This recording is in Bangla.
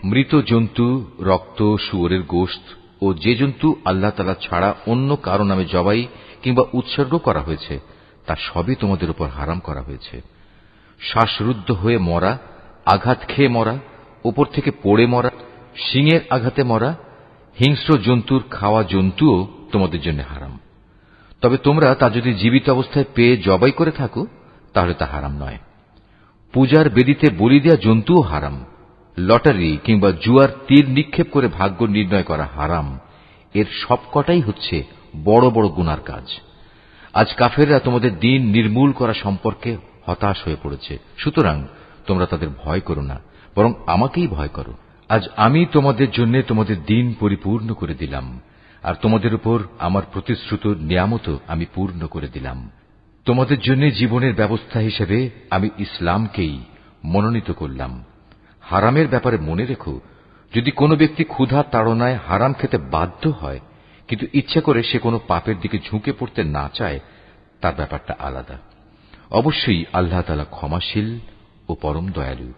মৃত জন্তু, রক্ত, শুয়োরের গোশত ও যে জন্তু আল্লাহ তাআলা ছাড়া অন্য কারো নামে জবাই কিংবা উৎসর্গ করা হয়েছে তা সবই তোমাদের উপর হারাম করা হয়েছে। শ্বাসরুদ্ধ হয়ে মরা, আঘাত খেয়ে মরা, উপর থেকে পড়ে মরা, শিঙের আঘাতে মরা, হিংস্র জন্তুর খাওয়া জন্তুও তোমাদের জন্য হারাম। তবে তোমরা তা যদি জীবিত অবস্থায় পেয়ে জবাই করে থাকো তাহলে তা হারাম নয়। পূজার বেদিতে বলি দেয়া জন্তুও হারাম। লটারি কিংবা জুয়ার তীর নিক্ষেপ করে ভাগ্য নির্ণয় করা হারাম। এর সবকটাই হচ্ছে বড় বড় গুনার কাজ। আজ কাফেররা তোমাদের দিন নির্মূল করা সম্পর্কে হতাশ হয়ে পড়েছে। সুতরাং তোমরা তাদের ভয় করো না, বরং আমাকেই ভয় করো। আজ আমি তোমাদের জন্য তোমাদের দিন পরিপূর্ণ করে দিলাম, আর তোমাদের উপর আমার প্রতিশ্রুত নিয়ামতও আমি পূর্ণ করে দিলাম। তোমাদের জন্য জীবনের ব্যবস্থা হিসেবে আমি ইসলামকেই মনোনীত করলাম। হারামের ব্যাপারে মনে রেখো, যদি কোনো ব্যক্তি ক্ষুধা তাড়নায় হারাম খেতে বাধ্য হয় কিন্তু ইচ্ছা করে সে কোনো পাপের দিকে ঝুঁকে পড়তে না চায়, তার ব্যাপারটা আলাদা। অবশ্যই আল্লাহ তাআলা ক্ষমাশীল ও পরম দয়ালু।